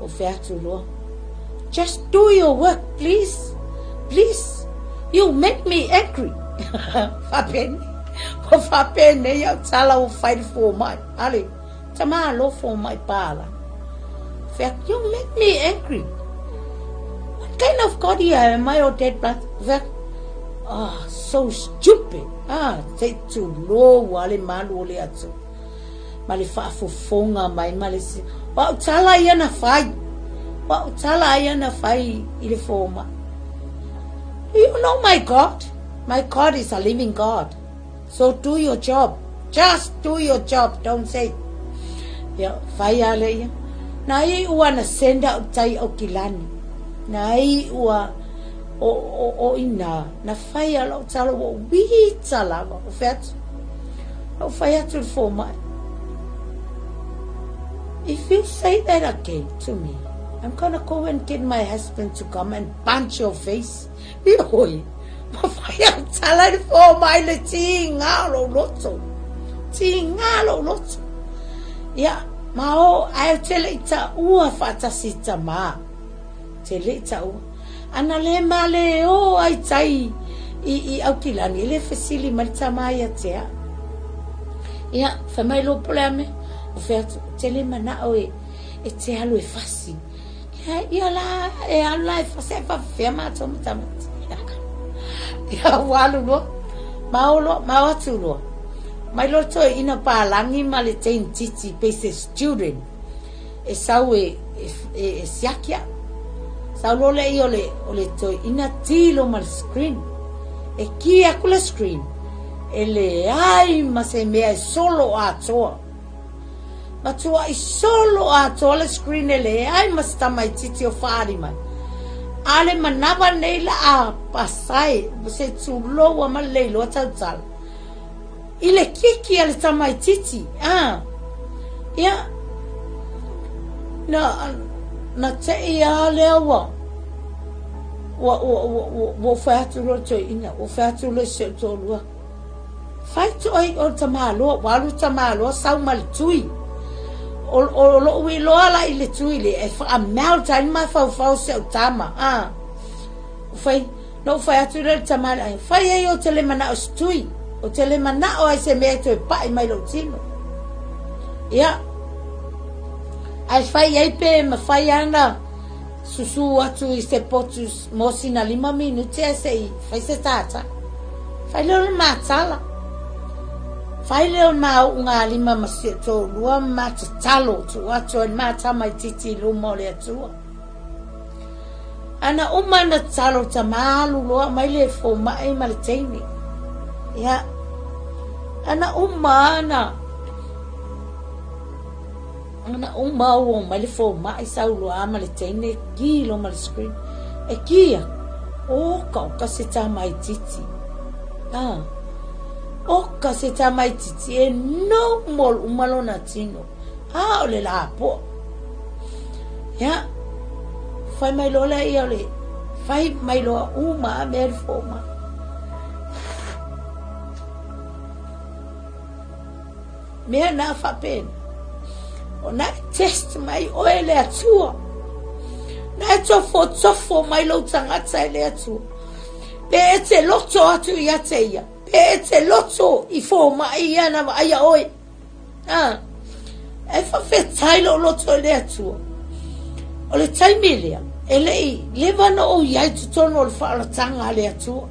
o featu lo just do your work please you make me angry fa pene ia tala o fai fo mai ale tama lo fo mai pala fact you make me angry what kind of God you are my or dead blood fact so stupid say to lo wale malu le atu mali fa fofonga mai mali si wa tala ia na fai ile fo mai you know my God is a living God. So do your job. Just do your job. Don't say. Faya le. Nai ua na senda utai o kilani. Nai ua o ina. Na faya la utala o wita lava. O featu. O faya tu foma. If you say that again to me, I'm gonna go and get my husband to come and punch your face. Oi. Faya tala fo mai le tinga lo loto ya mao ai tele ita ua fata sita ma tele ita ua ana le male o ai tai i aukilani le fesili malta mai atea ya fa mai lo probleme o featu tele mana o e te alu e fasi ia la e ala fa se fa fe ma to mata ia walu lo maolo mawatu lo mai lo to ina pa langi ma le tain titi pese student e sawe e siakia saulo le ole to ina tilo mal screen e kia kula screen ele ai ma se mea solo atoa ma tua i solo atoa le screen ele ai ma sta mai titi o fari mai ale manava nei la a pasai se tu lo ma le lo tal ile kiki ale tamai titi ya na te ia le wa fa tu lo to ina wa fa tu lo se to lo fai to ai o tamalo walu tamalo sau mal tui o lo wi lo ala ile tui le e fa mal time ma fa se tama fai no fa tu le tamalo fai ai o tele mana o tui o tele mana o ai se me to pa mai lo tino ya ai fai ai pe ma fai ana susu atu i se potus mosina 5 minuti e sei fai se tata fai lo matala fai le ma unga 5 masito lua matalo tu atu en mata mai titi lu mole tu ana umana talo tamalu lo mai le fo mai mal teni ya ana umana o mai le fo mai sau lo ama le tene kilo mal screen e kia o ka se ta mai titi o ka se ta mai titi e no mol umalo na tino o le la po ya fai mai lo le ia le fai mai lo uma mer fo ma me na fa pen o na test mai o ele atua na tofo mai lo tangata ele atua pe ete loto atu ia teia pe ete loto i fo mai ana ai oi e fa fetai lo loto ele atua o le taimilia ele i levano o ia tutono le fa'alatanga ele atua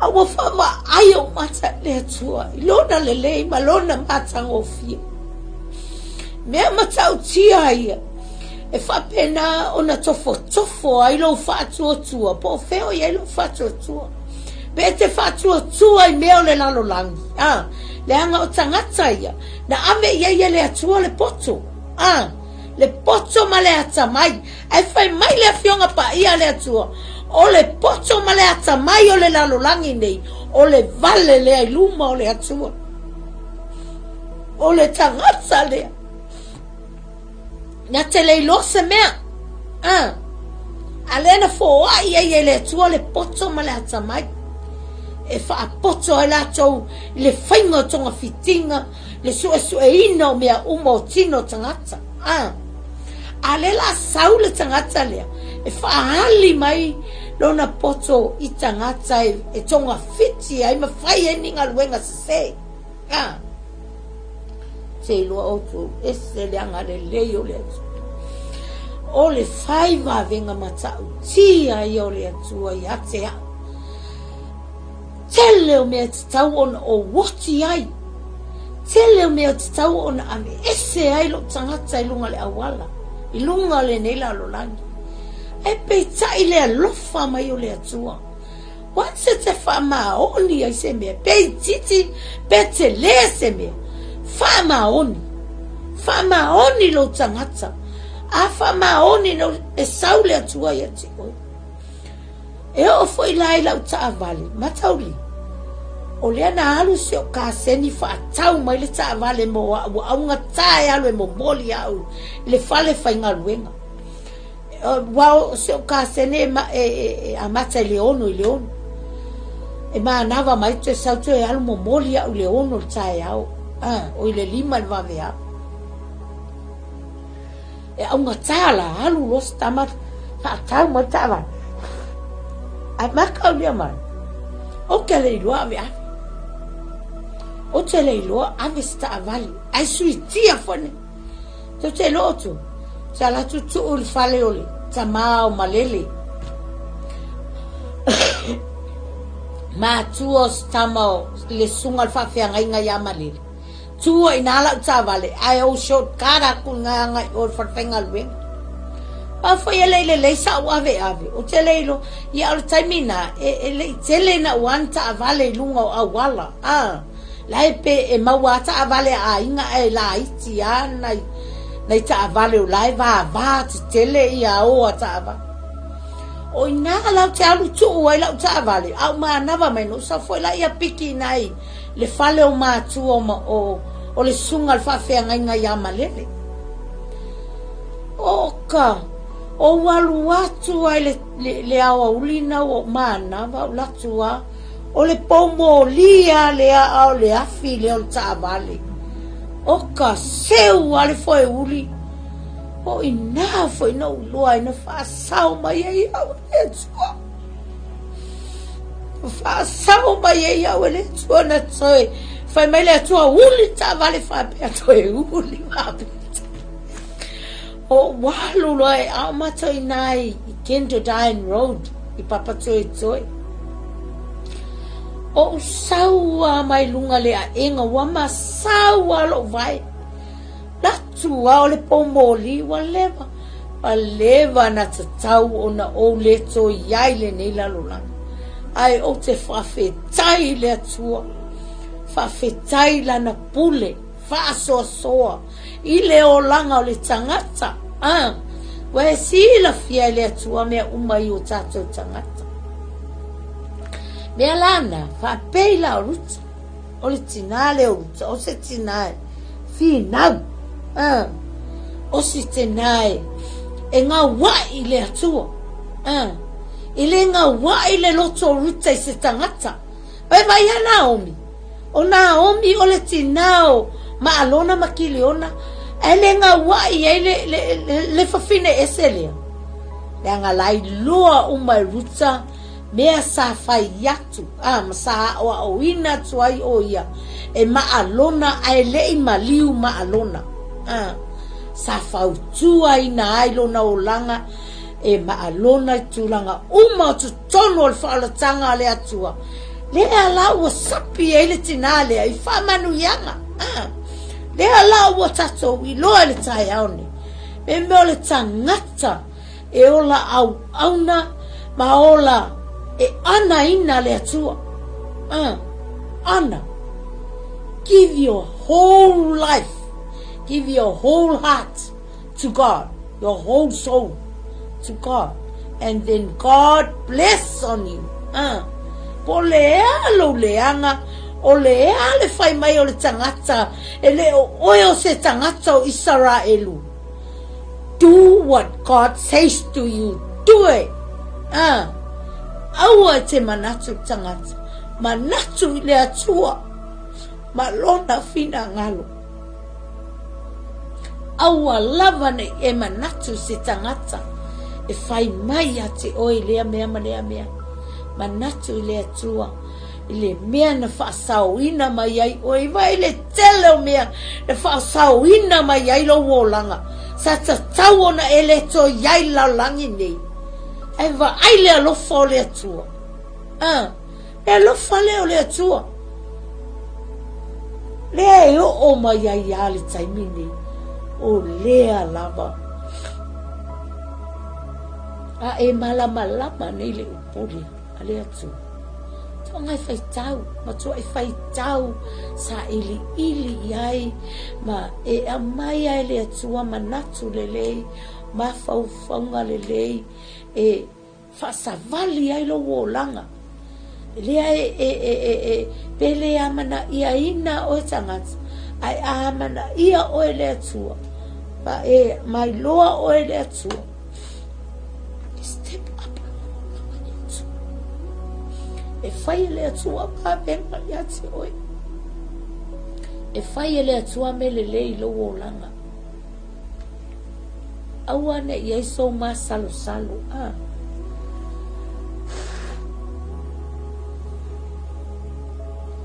awa fama ayo mata le atua ilona lele malona mata ngofia mea mata utia ia e fa pena ona tofo ai lo fa tua po feo ia lo fa tua bete fa tua i mea le lalo langi le anga o tangata ia na ame ia le atua le poto le poto ma le ata mai ai fai mai le afionga pa ia le atua o le poto ma le ata mai o le lalo langi nei o le vale le ai luma o le atua o le tangata lea na te leilo se mea alena fo ai le atua le poto ma le ata mai e fa poto e latou le fainga tonga fitinga le ina o mea umo tino tangata ale la saule tangata lea e fa hali mai lona poto i tangata e tonga fiti ai ma fai e ninga luenga se te loa otu ese le anga le leo le atu o le fai va venga matau tia i o le atua i atea tele o mea te tau ona o woti ai tele o mea te tau ona ame ese ai lo tangata i lunga le awala i lunga le neila lo langi e pe tai le alofa mai o le atua wanse te wha maoni ai se mea pe titi pe te le se mea wha maoni lo tangata a wha maoni no e sau le atua i ati oi e o foi lai lau taa vale matauli o lea na halu se o ka seni wha atau mai le taa vale mo aunga tae alu e mo moli au le fale whainga luenga wao se o ka sene a mata i leono e maa nawa mai te sautu e alu mo moli au leono le tae au o i le 5 le vave au e aunga tala alu los tamat wha atau mai taa vale ai maka ulia mai o ke le iloa ave ave o te le iloa ave sta avali ai sui tia fone to te lotu Sala tutu ul fale ole tamao malele ma tuos tamao le sungal fa fe nga ya malele tuo inala tsavale ai o shot kara kunga o fa fengal we pa fo yele le sa wa ave o telelo ya o taimina le telena wanta avale lunga awala lai pe e mawata avale a inga e la itiana nei ta avale lai va tele ia o ta ava o ina la te alu tu o la ta avale au ma na va meno sa foi la ia piki nai le fale o ma tu o le sunga al fa fe nga ya malele o ka o walu atu ai le awa ulina o mana va la tua o le pomo lia le a le afi le o ta avale o ka seu ale foi uli o ina foi no loa ina fa sao mai ai au le tua fa sao mai ai au le tua na toi fai mai le tua uli ta vale fa pe toi uli va o walu loa a matoi nai Kendo Dine Road I papa toi o saua mai lunga le a enga wama saua lo vai la tua o le pomoli wa leva na tatau o na o le to yai le nei la lula ai o te whawhetai le atua whawhetai la na pule whaasoa I le o langa o le tangata wa si la fia le atua mea umai o tato tangata mea lana whapeila o ruta o le tinale o ruta o se tinae finau o si tenae e ngā wai le atua I le ngā wai le loto ruta I se tangata vai a Naomi o Naomi o le tinao ma alona makili ona e le ngā wai e le whawhine ese lea le anga lai loa umai ruta mea sa fai yatu ma sa o ina tuai o ia e maalona ai lei maliu maalona sa fau tua ina ai lona o langa e maalona tulanga uma tu tono al faalatanga le atua le ala o sapi e le tinale ai fa manu yanga le ala o tato I loa le tai aone me me o le tangata e ola au auna ma ola e ana ina le atua ana give your whole life give your whole heart to God your whole soul to God and then God bless on you po le alo leanga o le ale fai mai o le tangata e le o se tangata o Israelu do what God says to you do it aua te manatu tangata manatu I le atua malona fina ngalo aua lava ne e manatu se tangata e fai mai ate oi lea mea manatu I le atua I le mea na whaasauina mai ai oi vai le tele o mea na whaasauina mai ai lo wolanga sa tatau ona e le to iai laulangi nei e va ai le alofa o le atua le alofa le o le atua le e o mai ai ale taimini o lea lava a e malama nei le upori a le atua tongai fai tau ma tua e fai tau sa ili iai ma e amai ai le atua manatu lelei ma faufaunga lelei e whaasavali ai lo wolanga lea pele amana ia ina o tangata ai amana ia o le atua pa e mai loa o le atua step up e fai le atua pa venga yati oi e fai le atua melelei lo wolanga awane ia so ma salo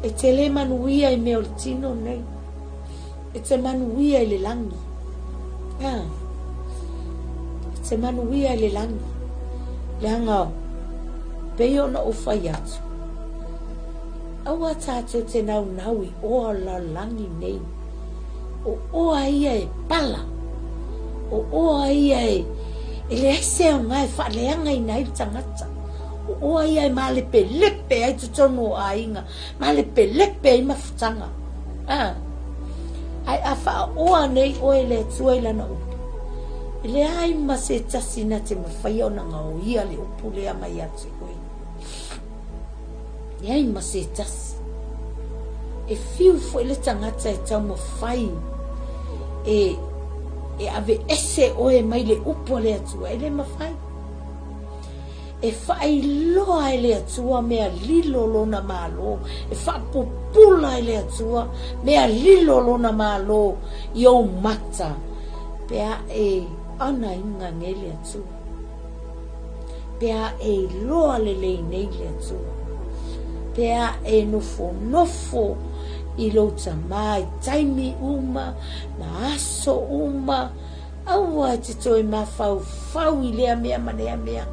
e te le manuia I mea o le tino nei e te manuia I le langi se manuia le langi le anga peo na ufai atu awa tātou te nau naui o la langi nei o oa ia e pala o oa ia e le ese o ngai whaleanga i nai tangata o oa ia e malepe lepe ai tutono a inga malepe lepe ai mafutanga ai a wha oa nei oe le tuaila na upu le ai ma se tasina te mawhai o na ngau ia le upu le amai atu koe le ai ma se tasi e fiu fo le tangata e tau mawhai e ave ese oe mai le upu le atua e le mawhai e whai loa e le atua mea lilo lona malo e whapupula e le atua mea lilo lona malo i au mata pea e ana inga nge le atua pea e loa le lei nei le atua pea e nofo i lo tamai taimi uma na aso uma aua te toi mafau i lea mea manea mea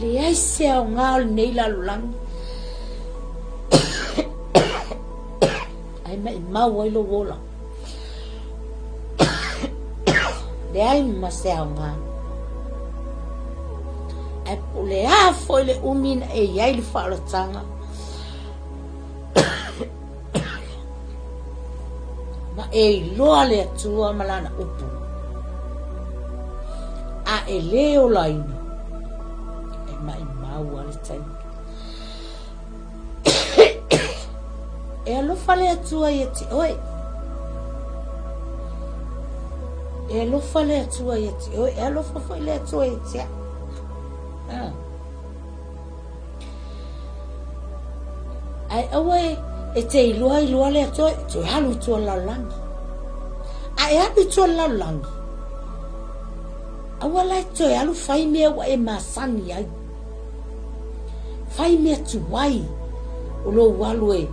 le aise au ngāo nei la lulangi ai mai mau ai lo wola le ai ma se au ngā ai le a foi le umina e iai le whaalatanga ma e loa le atua malana upu a e leo laina e mai mau ale taimi e alofa le atua i ati oe e alofa le atua i ati oe e alofa foi le atua i ati ai awe e te ilua le atua te halu tua laulangi a e halu tua laulangi awa lai te halu fai mea wa e masani ai fai mea tuwai ulo walu e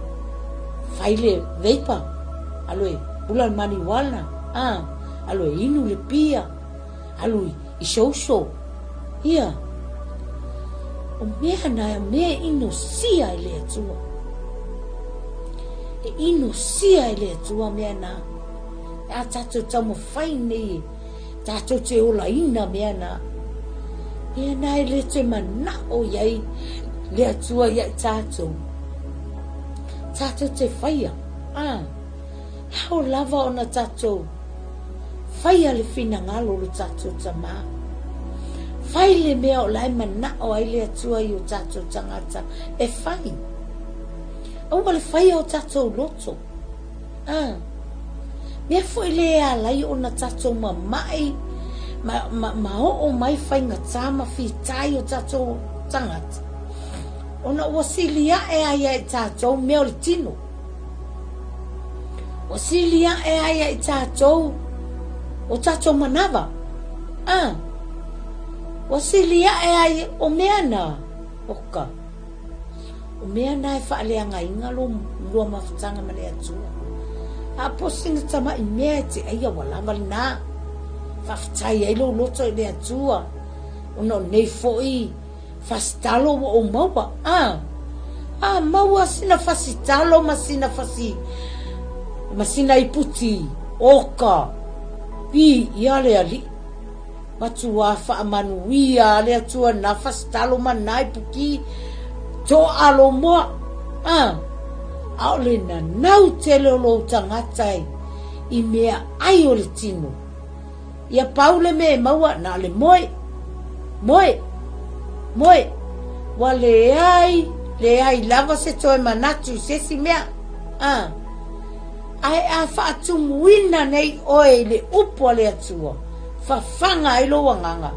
fai le veipa alo e ula mani wala alo e inu le pia alo i shosho ia o mea na mea ino sia le atua e ino sia le atua mea na a tato tamo fai nei tato te ola ina mea na e le te mana o iai le atua iai tato te faia hao lava ona tato faia le fina ngalo lo tato tama fai le mea o lai mana o ai le atua i o tato tangata e fai o le faia o tato loto mea foi le alai ona tato mamai ma o mai fai ngatama fitai o tato tangata ona wasilia e ai e tato mea o le tino wasilia e ai e tato o tato manava wasilia e ai o mea na oka o mea na e whaaleanga inga lo mafutanga male atua a posinga tama i mea te aia walama na whaftai ai lo loto i le atua ono nei foi fasitalo o maua maua sina fasitalo masina iputi oka pi iale ali matua fa manuia ale atua na fasitalo manai puki to alo mo aole na nau tele lo tangatai i mea ai o le tino ia paule me maua na le moe wa le ai lava se toe manatu se si mea ai a whaatumuina nei oe le upo le atua whawhanga ai lo wanganga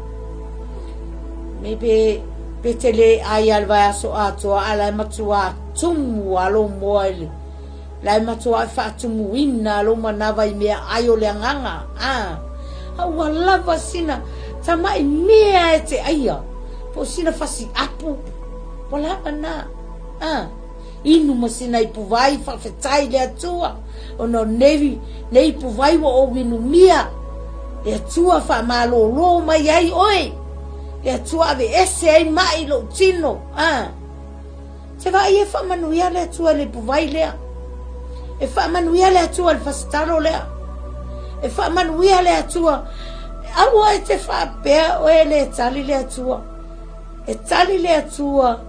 me pe te le ai alwa aso atua ala matua tumu alo moele lai matua whaatumuina alo manawa i mea ai o le anganga awa lava sina tamai mea e te aia po sina fasi apu wala na inu masina ipuvai whawhetai le atua ono nei puvai wa o minu mia Le atua whamalolo mai ai oe. Le atua ave ese ai mai lo tino. Te vai e whamanuia le atua le puwai lea. E whamanuia le atua le fasitaro lea. E whamanuia le atua. Awa e te whapea oe le tali le atua. E tali le atua.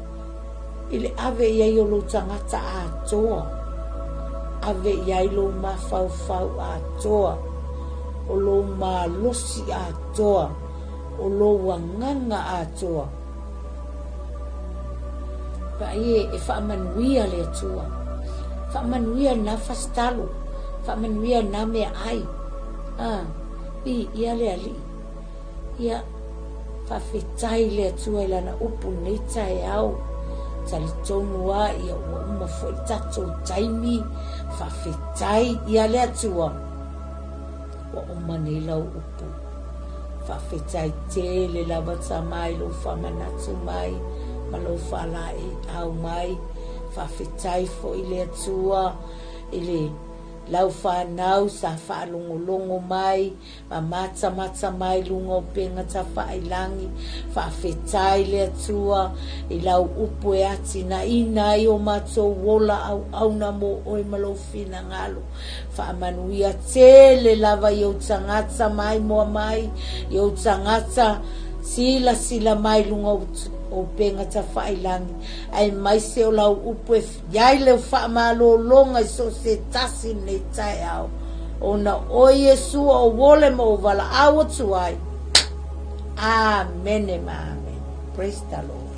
Ile ave iai o lo tangata atoa. Ave iai lo mawhau atoa. O lo malosi atoa. O lo wanganga atoa. Paie e whaamanuia le atua. Whaamanuia na fastalo. Whaamanuia na mea ai. Ia le ali. Ia whawhetai le atua i lana upu neita e au. Tali tonu a ia ua uma fo i tatou taimi. Whawhetai ia le atua. Ua uma nei lau upu. Whawhetai te le lawa ta mai lo whamanatu mai. Ma lo whala e au mai. Whawhetai fo i le atua. I le lau whanau sa whaalongolongo mai. Ma mata mai lunga o penga ta whaailangi. Whawhetai le atua. I lau upu e ati na ina i o mato wola au na mo oi malo fina ngalo. Whaamanuia te le lava i o tangata mai moa mai. I o tangata sila mai lunga o penga ta whaailangi. Ai mai se o lau upu e iai leo whaamalolonga i so se tasi nei tai au. O na o Yesu o wole mo wala awa tuai. Amen and amen. Praise the Lord.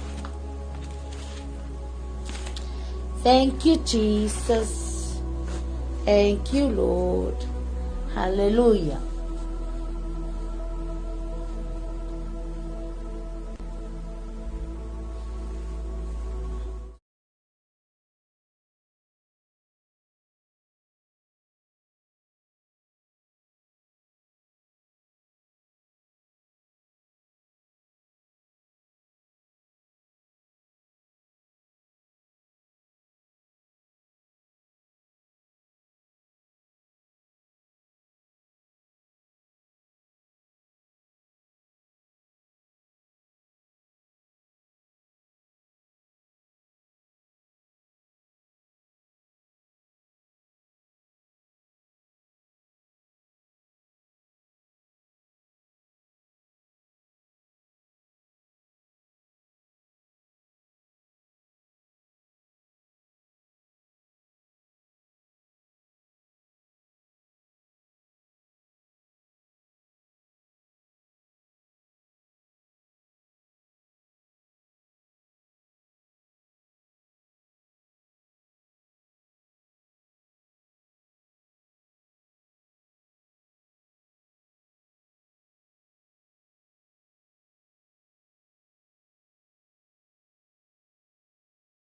Thank you, Jesus. Thank you, Lord. Hallelujah.